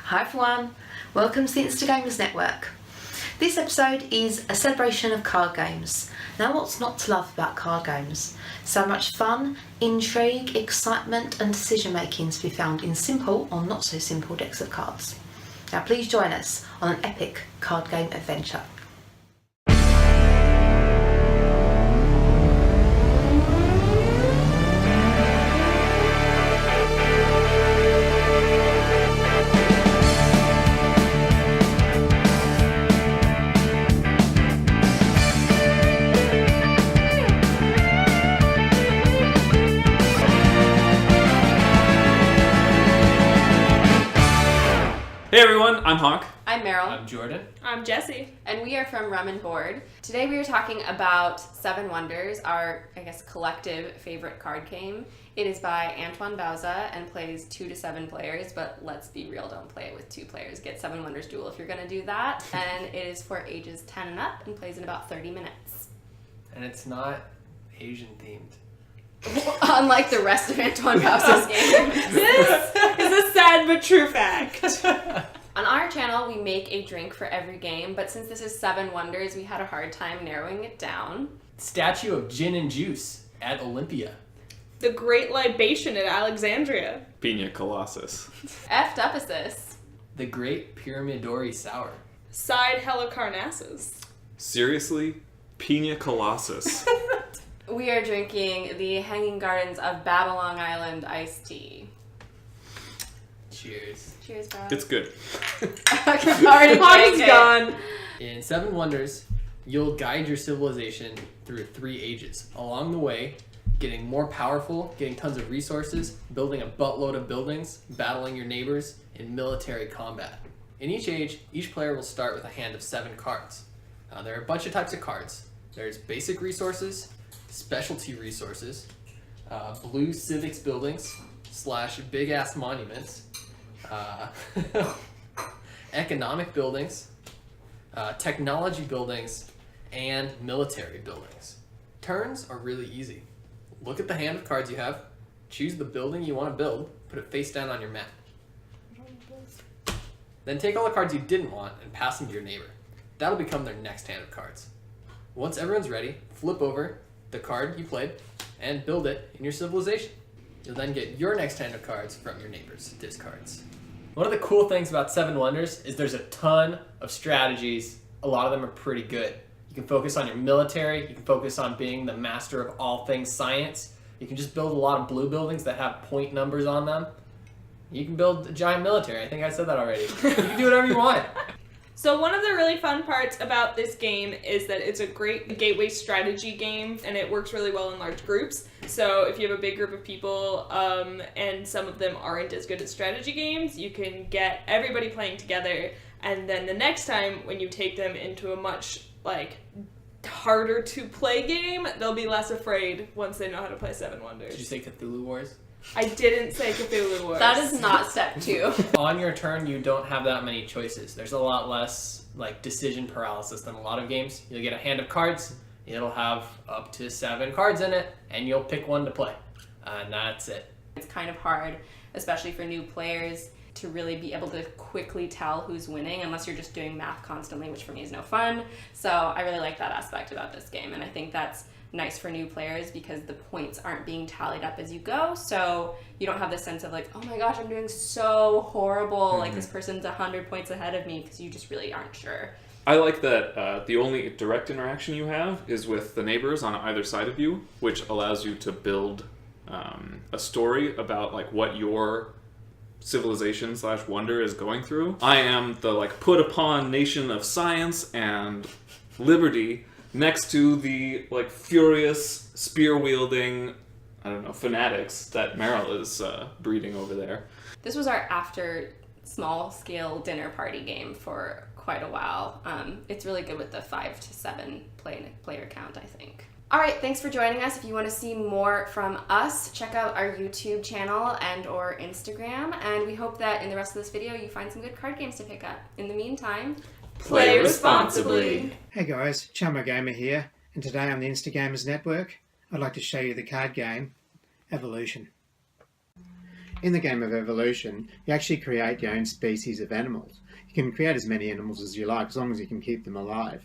Hi everyone, welcome to the Instagamers Network. This episode is a celebration of card games. Now what's not to love about card games? So much fun, intrigue, excitement and decision making to be found in simple or not so simple decks of cards. Now please join us on an epic card game adventure. Hey everyone, I'm Hawk. I'm Meryl. I'm Jordan. I'm Jessie. And we are from Rum and Board. Today we are talking about Seven Wonders, our, collective favorite card game. It is by Antoine Bauza and plays 2 to 7 players, but let's be real, don't play it with 2 players. Get Seven Wonders Duel if you're going to do that. And it is for ages 10 and up and plays in about 30 minutes. And it's not Asian themed. Unlike the rest of Antoine Bauza's games. This is a sad but true fact. On our channel, we make a drink for every game, but since this is 7 Wonders, we had a hard time narrowing it down. Statue of Gin and Juice at Olympia. The Great Libation at Alexandria. Pina Colossus. F-Duposis. The Great Pyramidori Sour. Side Helicarnassus. Seriously? Pina Colossus. We are drinking the Hanging Gardens of Babylon Island iced tea. Cheers. Cheers, bro. It's good. Already Hawk's gone. In 7 Wonders, you'll guide your civilization through 3 ages. Along the way, getting more powerful, getting tons of resources, building a buttload of buildings, battling your neighbors in military combat. In each age, each player will start with a hand of 7 cards. There are a bunch of types of cards. There's basic resources, specialty resources, blue civics buildings / big ass monuments, economic buildings, technology buildings, and military buildings. Turns are really easy. Look at the hand of cards you have, choose the building you want to build, put it face down on your map. Then take all the cards you didn't want and pass them to your neighbor. That'll become their next hand of cards. Once everyone's ready, flip over the card you played and build it in your civilization. You'll then get your next hand of cards from your neighbor's discards. One of the cool things about 7 Wonders is there's a ton of strategies. A lot of them are pretty good. You can focus on your military. You can focus on being the master of all things science. You can just build a lot of blue buildings that have point numbers on them. You can build a giant military. I think I said that already. You can do whatever you want. So one of the really fun parts about this game is that it's a great gateway strategy game and it works really well in large groups. So if you have a big group of people and some of them aren't as good at strategy games, you can get everybody playing together, and then the next time when you take them into a much harder to play game, they'll be less afraid once they know how to play 7 Wonders. Did you say Cthulhu Wars? I didn't say Cthulhu Wars. That is not step 2. On your turn, you don't have that many choices. There's a lot less decision paralysis than a lot of games. You'll get a hand of cards. It'll have up to 7 cards in it, and you'll pick one to play. And that's it. It's kind of hard, especially for new players, to really be able to quickly tell who's winning unless you're just doing math constantly, which for me is no fun. So I really like that aspect about this game, and I think that's nice for new players because the points aren't being tallied up as you go, so you don't have this sense of oh my gosh, I'm doing so horrible, this person's 100 points ahead of me, because you just really aren't sure. I like that the only direct interaction you have is with the neighbors on either side of you, which allows you to build a story about what your civilization / wonder is going through. I am the put upon nation of science and liberty next to the furious spear-wielding, fanatics that Meryl is breeding over there. This was our after small-scale dinner party game for quite a while. It's really good with the 5 to 7 player count, I think. Alright, thanks for joining us. If you want to see more from us, check out our YouTube channel and or Instagram, and we hope that in the rest of this video you find some good card games to pick up. In the meantime, Play responsibly. Hey guys, charmbo.gamer here, and today on the Instagamers Network, I'd like to show you the card game, Evolution. In the game of evolution, you actually create your own species of animals. You can create as many animals as you like, as long as you can keep them alive.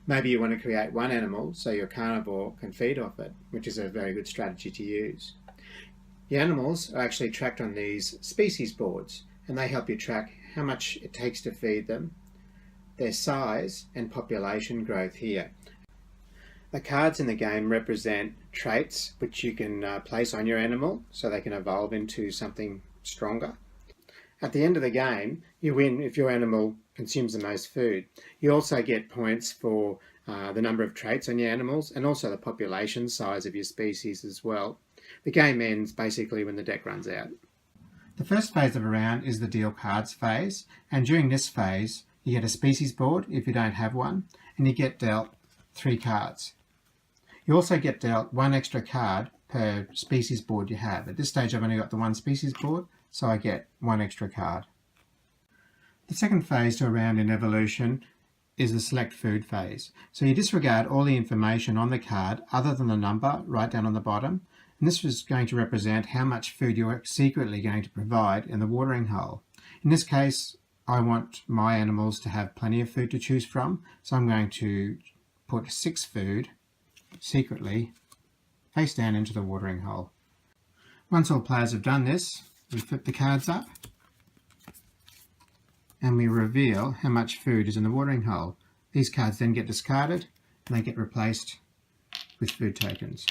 Maybe you want to create one animal so your carnivore can feed off it, which is a very good strategy to use. The animals are actually tracked on these species boards, and they help you track how much it takes to feed them, their size and population growth here. The cards in the game represent traits which you can place on your animal so they can evolve into something stronger. At the end of the game, you win if your animal consumes the most food. You also get points for the number of traits on your animals and also the population size of your species as well. The game ends basically when the deck runs out. The first phase of a round is the deal cards phase, and during this phase you get a species board if you don't have one, and you get dealt 3 cards. You also get dealt 1 extra card per species board you have. At this stage I've only got the 1 species board, so I get 1 extra card. The second phase to a round in evolution is the select food phase. So you disregard all the information on the card other than the number right down on the bottom, and this is going to represent how much food you're secretly going to provide in the watering hole. In this case, I want my animals to have plenty of food to choose from, so I'm going to put 6 food secretly face down into the watering hole. Once all players have done this, we flip the cards up and we reveal how much food is in the watering hole. These cards then get discarded and they get replaced with food tokens.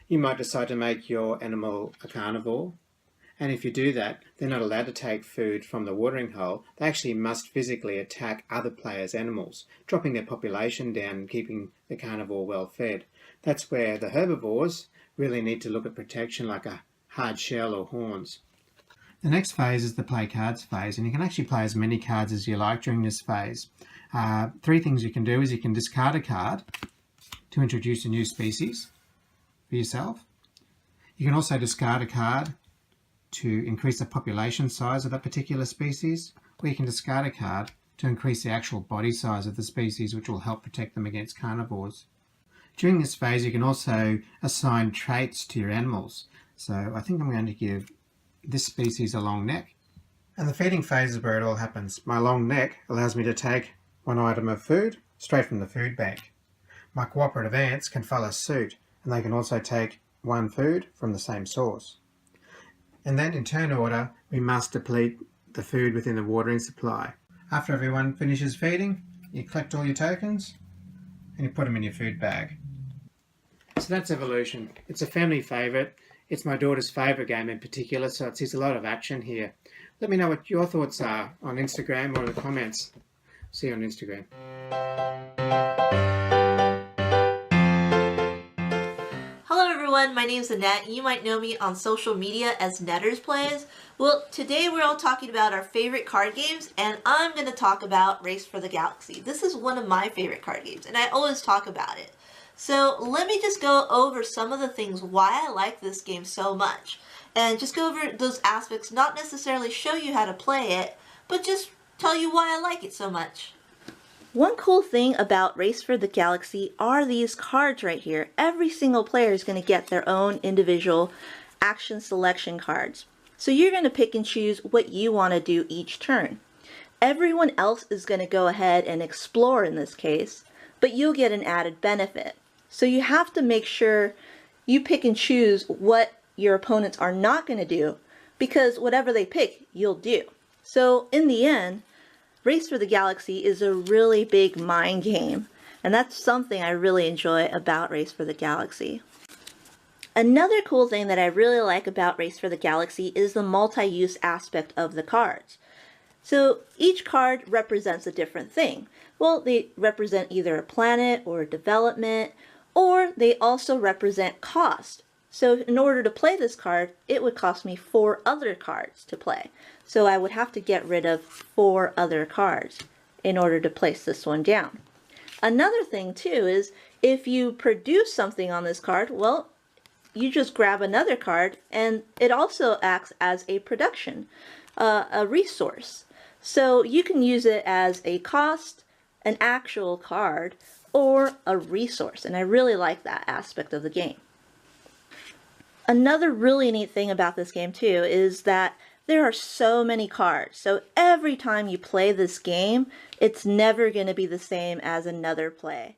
You might decide to make your animal a carnivore, and if you do that, they're not allowed to take food from the watering hole. They actually must physically attack other players' animals, dropping their population down and keeping the carnivore well fed. That's where the herbivores really need to look at protection like a hard shell or horns. The next phase is the play cards phase, and you can actually play as many cards as you like during this phase. 3 things you can do is you can discard a card to introduce a new species for yourself. You can also discard a card to increase the population size of that particular species, or you can discard a card to increase the actual body size of the species, which will help protect them against carnivores. During this phase you can also assign traits to your animals. So I think I'm going to give this species a long neck. And the feeding phase is where it all happens. My long neck allows me to take 1 item of food straight from the food bank. My cooperative ants can follow suit, and they can also take 1 food from the same source. And then in turn order, we must deplete the food within the watering supply. After everyone finishes feeding, you collect all your tokens and you put them in your food bag. So that's evolution. It's a family favourite. It's my daughter's favourite game in particular, so it sees a lot of action here. Let me know what your thoughts are on Instagram or in the comments. See you on Instagram. Hello everyone, my name's Annette. You might know me on social media as nettersplays. Well, today we're all talking about our favorite card games, and I'm going to talk about Race for the Galaxy. This is one of my favorite card games, and I always talk about it. So let me just go over some of the things why I like this game so much, and just go over those aspects, not necessarily show you how to play it, but just tell you why I like it so much. One cool thing about Race for the Galaxy are these cards right here. Every single player is going to get their own individual action selection cards. So you're going to pick and choose what you want to do each turn. Everyone else is going to go ahead and explore in this case, but you'll get an added benefit. So you have to make sure you pick and choose what your opponents are not going to do, because whatever they pick, you'll do. So in the end, Race for the Galaxy is a really big mind game, and that's something I really enjoy about Race for the Galaxy. Another cool thing that I really like about Race for the Galaxy is the multi-use aspect of the cards. So each card represents a different thing. Well, they represent either a planet or a development, or they also represent cost. So in order to play this card, it would cost me 4 other cards to play. So I would have to get rid of 4 other cards in order to place this one down. Another thing too is if you produce something on this card, well, you just grab another card and it also acts as a production, a resource. So you can use it as a cost, an actual card, or a resource, and I really like that aspect of the game. Another really neat thing about this game too is that there are so many cards. So every time you play this game, it's never going to be the same as another play.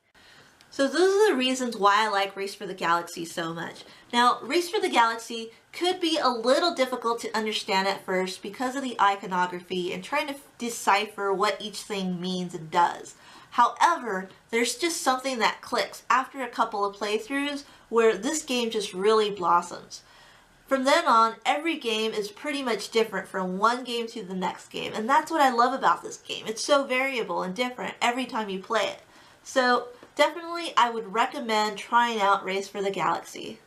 So those are the reasons why I like Race for the Galaxy so much. Now, Race for the Galaxy could be a little difficult to understand at first because of the iconography and trying to decipher what each thing means and does. However, there's just something that clicks after a couple of playthroughs where this game just really blossoms. From then on, every game is pretty much different from one game to the next game, and that's what I love about this game. It's so variable and different every time you play it. So definitely I would recommend trying out Race for the Galaxy.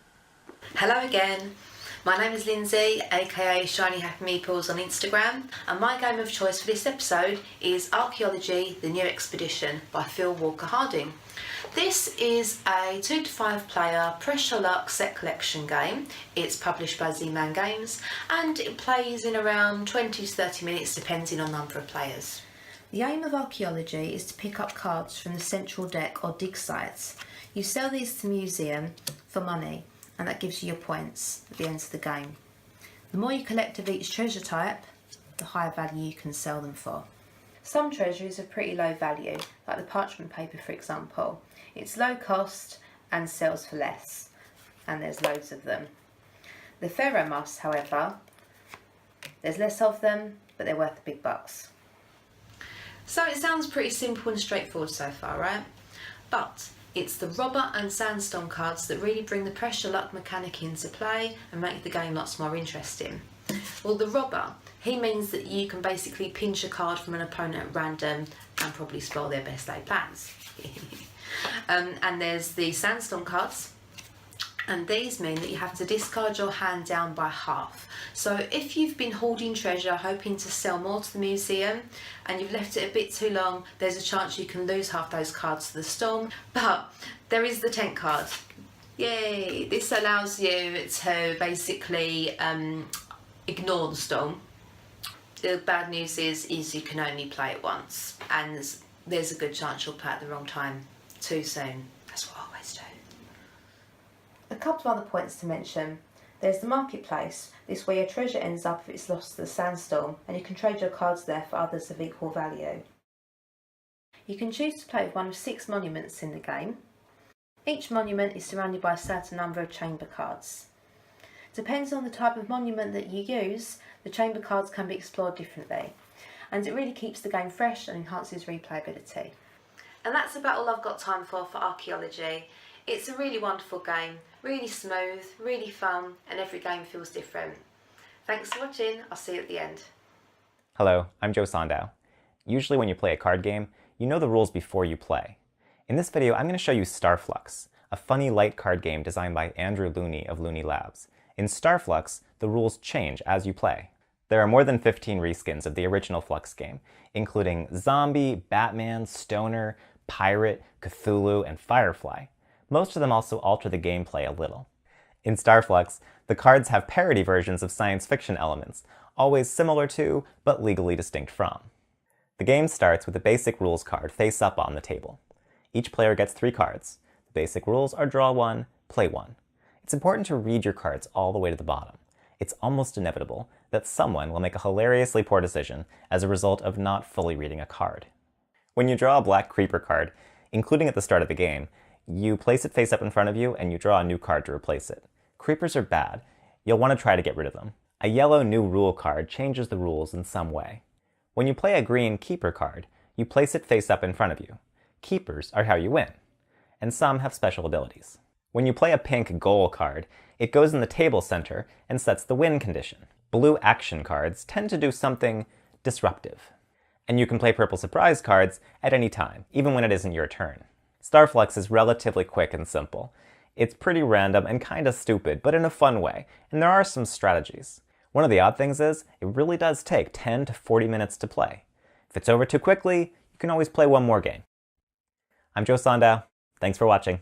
Hello again. My name is Lindsay, aka shinyhappymeeples on Instagram, and my game of choice for this episode is Archaeology: The New Expedition by Phil Walker Harding. This is a 2 to 5 player pressure luck set collection game. It's published by Z-Man Games and it plays in around 20 to 30 minutes depending on number of players. The aim of Archaeology is to pick up cards from the central deck or dig sites. You sell these to the museum for money and that gives you your points at the end of the game. The more you collect of each treasure type, the higher value you can sell them for. Some treasure is of pretty low value, like the parchment paper for example. It's low cost and sells for less, and there's loads of them. The ferromuffs, however, there's less of them, but they're worth the big bucks. So it sounds pretty simple and straightforward so far, right? But it's the robber and sandstone cards that really bring the pressure luck mechanic into play and make the game lots more interesting. Well, the robber, he means that you can basically pinch a card from an opponent at random and probably spoil their best laid plans. And there's the sandstone cards, and these mean that you have to discard your hand down by half. So if you've been hoarding treasure hoping to sell more to the museum and you've left it a bit too long, there's a chance you can lose half those cards to the storm. But there is the tent card. Yay! This allows you to basically ignore the storm. The bad news is you can only play it once, and there's a good chance you'll play at the wrong time too soon. That's what I always do. A couple of other points to mention. There's the marketplace. This is where your treasure ends up if it's lost to the sandstorm, and you can trade your cards there for others of equal value. You can choose to play with one of 6 monuments in the game. Each monument is surrounded by a certain number of chamber cards. Depends on the type of monument that you use, the chamber cards can be explored differently, and it really keeps the game fresh and enhances replayability. And that's about all I've got time for Archaeology. It's a really wonderful game, really smooth, really fun, and every game feels different. Thanks for watching, I'll see you at the end. Hello, I'm joesondow. Usually when you play a card game, you know the rules before you play. In this video, I'm going to show you Starflux, a funny light card game designed by Andrew Looney of Looney Labs. In Starflux, the rules change as you play. There are more than 15 reskins of the original Flux game, including Zombie, Batman, Stoner, Pirate, Cthulhu, and Firefly. Most of them also alter the gameplay a little. In Starflux, the cards have parody versions of science fiction elements, always similar to, but legally distinct from. The game starts with a basic rules card face up on the table. Each player gets 3 cards. The basic rules are draw 1, play 1. It's important to read your cards all the way to the bottom. It's almost inevitable that someone will make a hilariously poor decision as a result of not fully reading a card. When you draw a black creeper card, including at the start of the game, you place it face up in front of you and you draw a new card to replace it. Creepers are bad. You'll want to try to get rid of them. A yellow new rule card changes the rules in some way. When you play a green keeper card, you place it face up in front of you. Keepers are how you win, and some have special abilities. When you play a pink goal card, it goes in the table center and sets the win condition. Blue action cards tend to do something disruptive. And you can play purple surprise cards at any time, even when it isn't your turn. Starflux is relatively quick and simple. It's pretty random and kinda stupid, but in a fun way, and there are some strategies. One of the odd things is, it really does take 10 to 40 minutes to play. If it's over too quickly, you can always play one more game. I'm joesondow. Thanks for watching.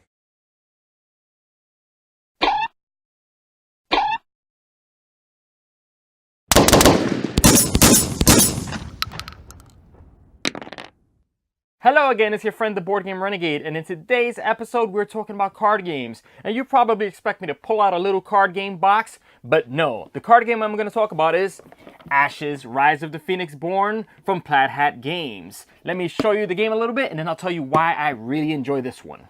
Hello again, it's your friend the Board Game Renegade, and in today's episode we're talking about card games. And you probably expect me to pull out a little card game box, but no. The card game I'm going to talk about is Ashes: Rise of the Phoenix Born from Plaid Hat Games. Let me show you the game a little bit and then I'll tell you why I really enjoy this one.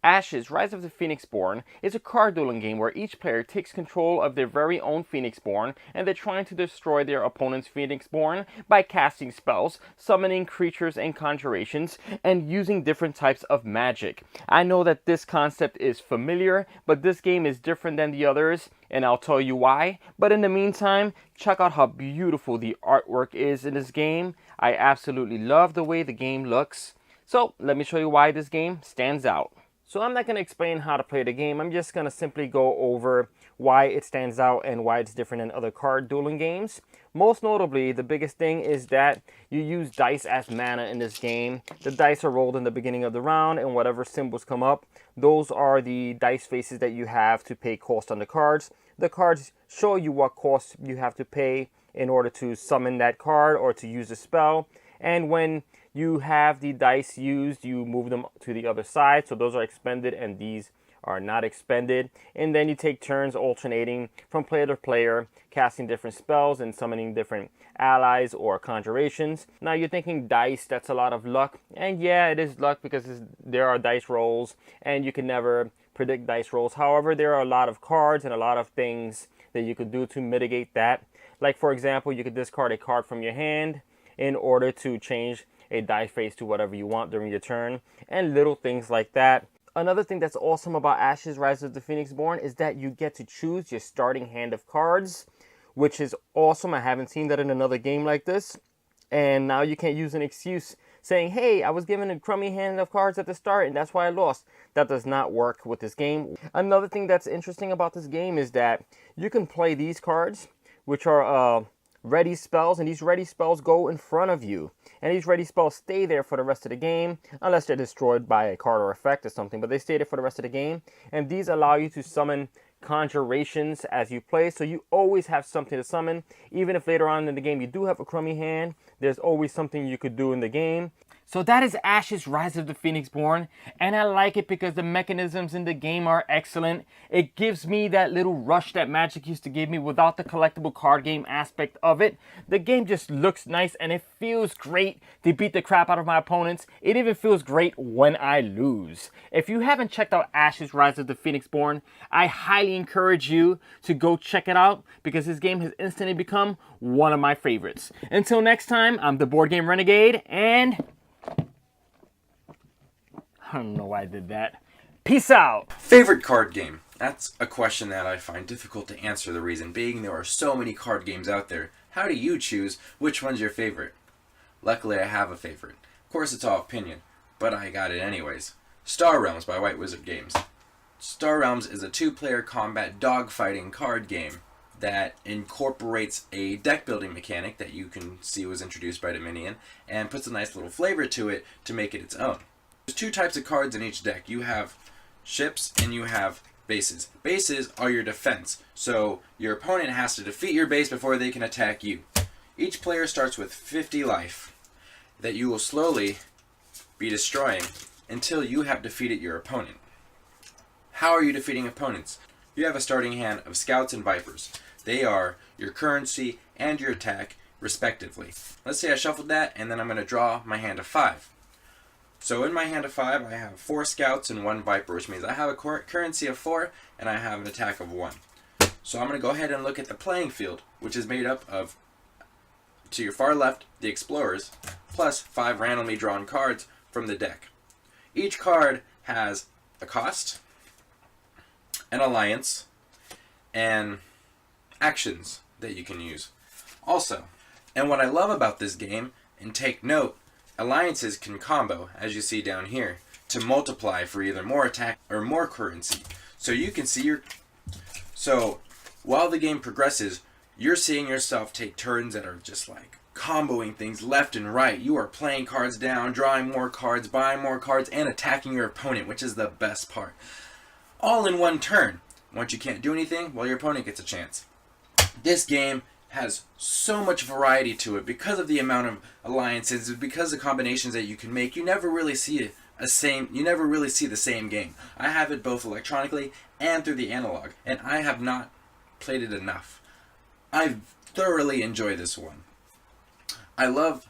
Ashes: Rise of the Phoenix Born is a card dueling game where each player takes control of their very own Phoenix Born, and they're trying to destroy their opponent's Phoenix Born by casting spells, summoning creatures and conjurations, and using different types of magic. I know that this concept is familiar, but this game is different than the others, and I'll tell you why. But in the meantime, check out how beautiful the artwork is in this game. I absolutely love the way the game looks. So let me show you why this game stands out. So I'm not going to explain how to play the game, I'm just going to simply go over why it stands out and why it's different than other card dueling games. Most notably, the biggest thing is that you use dice as mana in this game. The dice are rolled in the beginning of the round, and whatever symbols come up, those are the dice faces that you have to pay cost on the cards. The cards show you what cost you have to pay in order to summon that card or to use a spell. And when you have the dice used, you move them to the other side. So those are expended and these are not expended. And then you take turns alternating from player to player, casting different spells and summoning different allies or conjurations. Now you're thinking dice, that's a lot of luck. And yeah, it is luck because there are dice rolls and you can never predict dice rolls. However, there are a lot of cards and a lot of things that you could do to mitigate that. Like for example, you could discard a card from your hand in order to change a die face to whatever you want during your turn, and little things like that. Another thing that's awesome about Ashes: Rise of the Phoenix Born is that you get to choose your starting hand of cards, which is awesome. I haven't seen that in another game like this. And now you can't use an excuse saying, hey, I was given a crummy hand of cards at the start and that's why I lost. That does not work with this game. Another thing that's interesting about this game is that you can play these cards, which are ready spells, and these ready spells go in front of you, and these ready spells stay there for the rest of the game unless they're destroyed by a card or effect or something, but they stay there for the rest of the game. And these allow you to summon conjurations as you play, so you always have something to summon. Even if later on in the game you do have a crummy hand, there's always something you could do in the game. So that is Ashes: Rise of the Phoenix Born, and I like it because the mechanisms in the game are excellent. It gives me that little rush that Magic used to give me without the collectible card game aspect of it. The game just looks nice and it feels great to beat the crap out of my opponents. It even feels great when I lose. If you haven't checked out Ashes: Rise of the Phoenix Born, I highly encourage you to go check it out because this game has instantly become one of my favorites. Until next time, I'm the Board Game Renegade, and I don't know why I did that. Peace out! Favorite card game? That's a question that I find difficult to answer, the reason being there are so many card games out there. How do you choose which one's your favorite? Luckily I have a favorite. Of course it's all opinion, but I got it anyways. Star Realms by White Wizard Games. Star Realms is a 2-player combat dogfighting card game that incorporates a deck building mechanic that you can see was introduced by Dominion and puts a nice little flavor to it to make it its own. There's 2 types of cards in each deck. You have ships and you have bases. Bases are your defense, so your opponent has to defeat your base before they can attack you. Each player starts with 50 life that you will slowly be destroying until you have defeated your opponent. How are you defeating opponents? You have a starting hand of Scouts and Vipers. They are your currency and your attack, respectively. Let's say I shuffled that, and then I'm going to draw my hand of 5. So in my hand of 5, I have 4 Scouts and 1 Viper, which means I have a currency of 4, and I have an attack of 1. So I'm going to go ahead and look at the playing field, which is made up of, to your far left, the Explorers, plus 5 randomly drawn cards from the deck. Each card has a cost, an alliance, and actions that you can use. Also, and what I love about this game, and take note, alliances can combo, as you see down here, to multiply for either more attack or more currency. So you can see so while the game progresses, you're seeing yourself take turns that are just like comboing things left and right. You are playing cards down, drawing more cards, buying more cards, and attacking your opponent, which is the best part. All in one turn. Once you can't do anything, well, your opponent gets a chance. This game has so much variety to it because of the amount of alliances, because of the combinations that you can make. You never really see the same game. I have it both electronically and through the analog, and I have not played it enough. I thoroughly enjoy this one. I love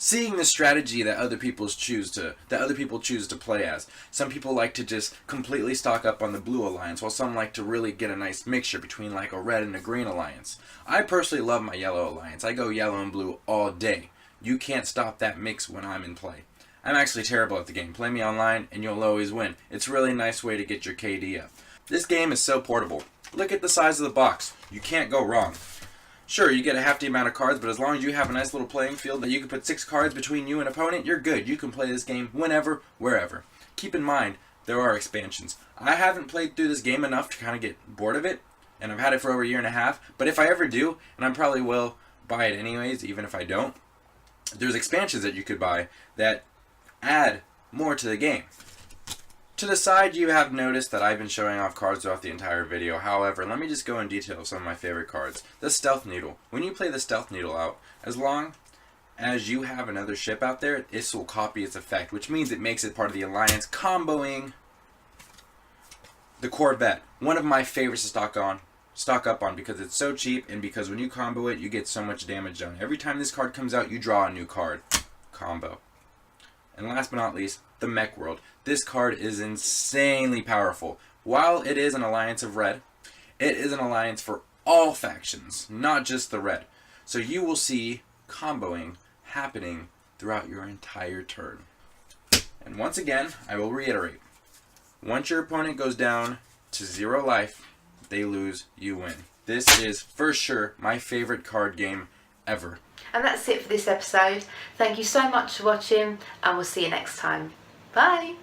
seeing the strategy that other people choose to play as. Some people like to just completely stock up on the blue alliance, while some like to really get a nice mixture between like a red and a green alliance. I personally love my yellow alliance. I go yellow and blue all day. You can't stop that mix when I'm in play. I'm actually terrible at the game. Play me online and you'll always win. It's a really nice way to get your KD up. This game is so portable. Look at the size of the box. You can't go wrong. Sure, you get a hefty amount of cards, but as long as you have a nice little playing field that you can put 6 cards between you and opponent, you're good. You can play this game whenever, wherever. Keep in mind, there are expansions. I haven't played through this game enough to kind of get bored of it, and I've had it for over a year and a half, but if I ever do, and I probably will buy it anyways, even if I don't, there's expansions that you could buy that add more to the game. To the side, you have noticed that I've been showing off cards throughout the entire video. However, let me just go in detail of some of my favorite cards. The Stealth Needle. When you play the Stealth Needle out, as long as you have another ship out there, this will copy its effect, which means it makes it part of the alliance, comboing the Corvette. One of my favorites to stock up on because it's so cheap, and because when you combo it, you get so much damage done. Every time this card comes out, you draw a new card. Combo. And last but not least, the Mech World. This card is insanely powerful. While it is an alliance of red, it is an alliance for all factions, not just the red. So you will see comboing happening throughout your entire turn. And once again, I will reiterate. Once your opponent goes down to 0 life, they lose, you win. This is for sure my favorite card game ever. And that's it for this episode. Thank you so much for watching, and we'll see you next time. Bye!